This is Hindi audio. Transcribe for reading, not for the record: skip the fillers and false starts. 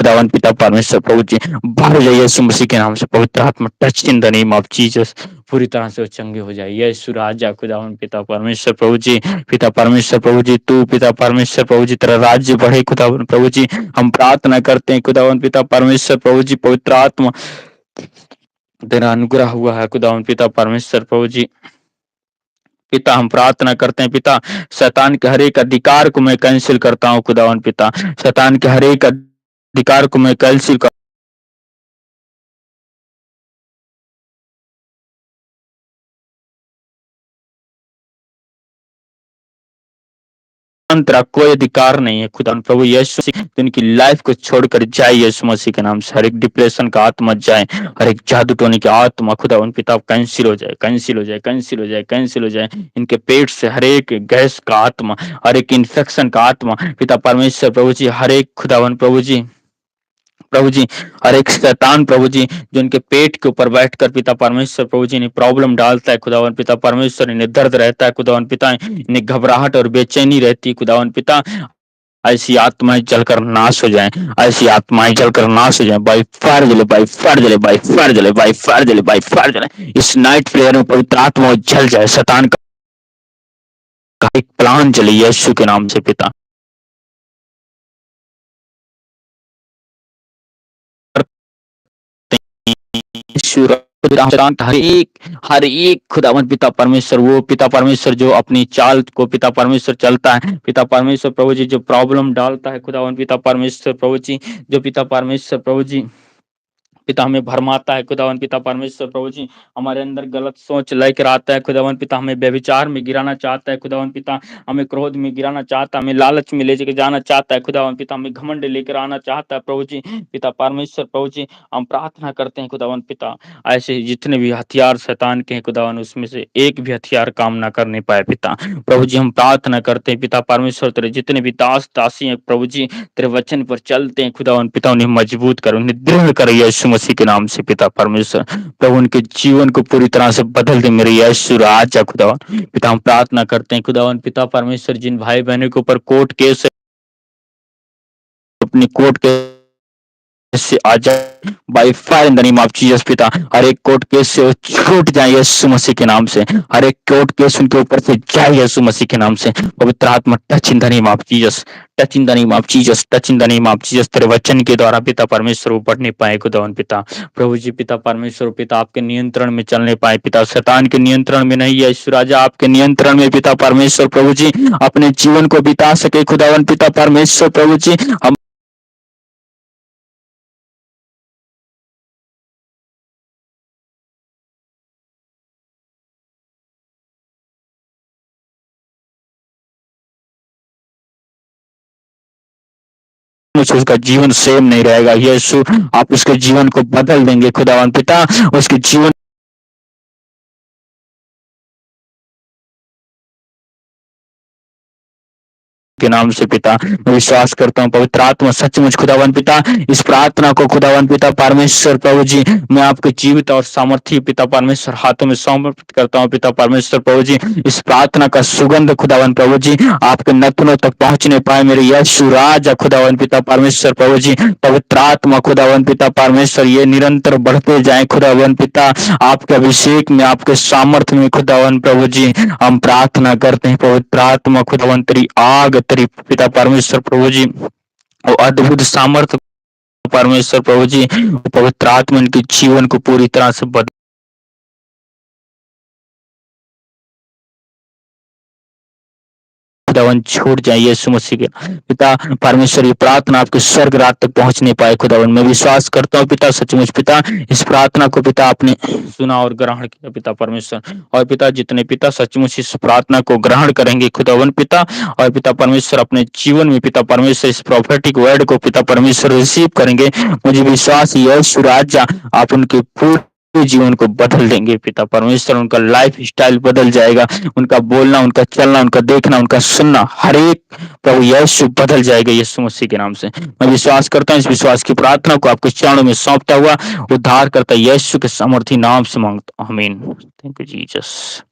खुदावन पिता परमेश्वर प्रभु जी भर जाइए यीशु मसीह के नाम से। पवित्र आत्मा touch in the name of Jesus, पूरी तरह से वो चंगे हो जाए। यीशु राजा खुदावन पिता परमेश्वर प्रभु जी, पिता परमेश्वर प्रभु जी तू पिता परमेश्वर प्रभु जी तेरा राज्य बढ़े खुदावन प्रभु जी। हम प्रार्थना करते हैं खुदावन पिता परमेश्वर प्रभु जी, पवित्र आत्मा तेरा अनुग्रह हुआ है खुदावन पिता परमेश्वर प्रभु जी। पिता हम प्रार्थना करते हैं पिता, शैतान के हर एक अधिकार को मैं कैंसिल करता हूँ खुदावन पिता, शैतान के हर एक अधिकार को मैं कैंसिल कर तेरा कोई अधिकार नहीं है खुदा प्रभु यीशु मसीह, तो इनकी लाइफ को छोड़कर जाए यीशु मसीह के नाम से। हर एक डिप्रेशन का आत्मा जाए, हर एक जादू टोने की आत्मा खुदा उन पिता कैंसिल हो जाए, कैंसिल हो जाए, कैंसिल हो जाए, कैंसिल हो जाए। इनके पेट से हर एक गैस का आत्मा, हर एक इन्फेक्शन का आत्मा पिता परमेश्वर प्रभु जी, हर एक खुदावन प्रभु जी, प्रभु जी हर एक शैतान प्रभु जी जो इनके पेट के ऊपर बैठकर पिता परमेश्वर प्रभु जी इन्हें प्रॉब्लम डालता है खुदावन पिता परमेश्वर, इन्हें दर्द रहता है खुदावन पिता, इन्हें घबराहट और बेचैनी रहती है खुदावन पिता, ऐसी आत्माएं जलकर नाश हो जाएं, ऐसी आत्माएं जलकर नाश हो जाएं। बाई फायर जले, बाई फायर जले, बाई फायर जले, बाई फायर जले, बाई फायर जले। इस नाइट प्रेयर में पवित्र आत्मा जल जाए, शैतान का एक प्लान जले यीशु के नाम से पिता। हर एक खुदावन पिता परमेश्वर, वो पिता परमेश्वर जो अपनी चाल को पिता परमेश्वर चलता है, पिता परमेश्वर प्रभु जी जो प्रॉब्लम डालता है खुदावन पिता परमेश्वर प्रभु जी, जो पिता परमेश्वर प्रभु जी पिता हमें भरमाता है खुदावन पिता परमेश्वर प्रभु जी, हमारे अंदर गलत सोच लेकर आता है खुदावन पिता, हमें व्यभिचार में गिराना चाहता है खुदावन पिता, हमें क्रोध में गिराना चाहता है, हमें लालच में लेकर जाना चाहता है खुदावन पिता, हमें घमंड लेकर आना चाहता है प्रभु जी, पिता परमेश्वर प्रभु जी। हम प्रार्थना करते हैं खुदावन पिता, ऐसे जितने भी हथियार शैतान के हैं खुदावन, उसमें से एक भी हथियार काम ना करने पाए पिता प्रभु जी। हम प्रार्थना करते हैं पिता परमेश्वर, तेरे जितने भी दास दासी हैं प्रभु जी, तेरे वचन पर चलते हैं खुदावन पिता, उन्हें मजबूत करो, उन्हें दृढ़ करो यीशु मसीह के नाम से पिता परमेश्वर प्रभु, उनके जीवन को पूरी तरह से बदल दे मेरे यीशु राजा खुदावन पिता। हम प्रार्थना करते हैं खुदावन पिता परमेश्वर, जिन भाई बहनों के ऊपर कोर्ट केस है, अपनी कोर्ट केस से आ जाए by fire in the name of Jesus पिता, हर एक कोर्ट केस से वो छूट जाए यीशु मसीह के नाम से, हर एक कोर्ट केस उनके ऊपर से जाए यीशु मसीह के नाम से। पवित्र आत्मा touch in the name of Jesus, touch in the name of Jesus, touch in the name of Jesus. तेरे वचन के द्वारा पिता परमेश्वर वो बढ़ने पाए खुदावन पिता प्रभु जी, पिता परमेश्वर पिता आपके नियंत्रण में चलने पाए पिता, शैतान के नियंत्रण में नहीं, यीशु राजा आपके नियंत्रण में पिता परमेश्वर प्रभु जी अपने जीवन को बिता सके खुदावन पिता परमेश्वर प्रभु जी। हम उसका जीवन सेम नहीं रहेगा यीशु, आप उसके जीवन को बदल देंगे खुदावन पिता, उसके जीवन के नाम से पिता मैं विश्वास करता हूँ। पवित्र आत्मा सचमुच खुदावन पिता इस प्रार्थना को खुदावन पिता परमेश्वर प्रभु जी मैं आपके जीवित और सामर्थ्य पिता परमेश्वर हाथों में समर्पित करता हूँ पिता परमेश्वर प्रभु जी। इस प्रार्थना का सुगंध खुदावन प्रभु जी आपके नथनों तक पहुंचने पाए मेरे यीशु राजा खुदावन पिता परमेश्वर प्रभु जी। पवित्र आत्मा खुदावन पिता परमेश्वर ये निरंतर बढ़ते जाए खुदावन पिता, आपके अभिषेक में आपके सामर्थ्य में खुदावन प्रभु जी हम प्रार्थना करते हैं। पवित्र आत्मा खुदावन तेरी आग, तेरी पिता परमेश्वर प्रभु जी वो अद्भुत सामर्थ्य परमेश्वर प्रभु जी, पवित्र आत्मा इनके जीवन को पूरी तरह से बदल खुदावन छूट जाए यीशु मसीह के पिता परमेश्वर। ये प्रार्थना आपके स्वर्ग रात तक पहुंचने पाए खुदावन, मैं विश्वास करता हूँ पिता सचमुच पिता इस प्रार्थना को पिता आपने सुना और ग्रहण किया पिता परमेश्वर। और पिता जितने पिता सचमुच इस प्रार्थना को ग्रहण करेंगे खुदावन पिता, और पिता परमेश्वर अपने जीवन में पिता परमेश्वर इस प्रोफेटिक वर्ड को पिता परमेश्वर रिसीव करेंगे, मुझे विश्वास यीशु राजा आप उनके पूरे जीवन को बदल देंगे पिता परमेश्वर, उनका लाइफ स्टाइल बदल जाएगा, उनका बोलना, उनका चलना, उनका देखना, उनका सुनना, हर एक प्रभु यीशु बदल जाएगा यीशु मसीह के नाम से। मैं विश्वास करता हूँ, इस विश्वास की प्रार्थना को आपके चरणों में सौंपता हुआ उद्धार करता यीशु के सामर्थी नाम से मांगता हूं, आमीन। Thank you Jesus.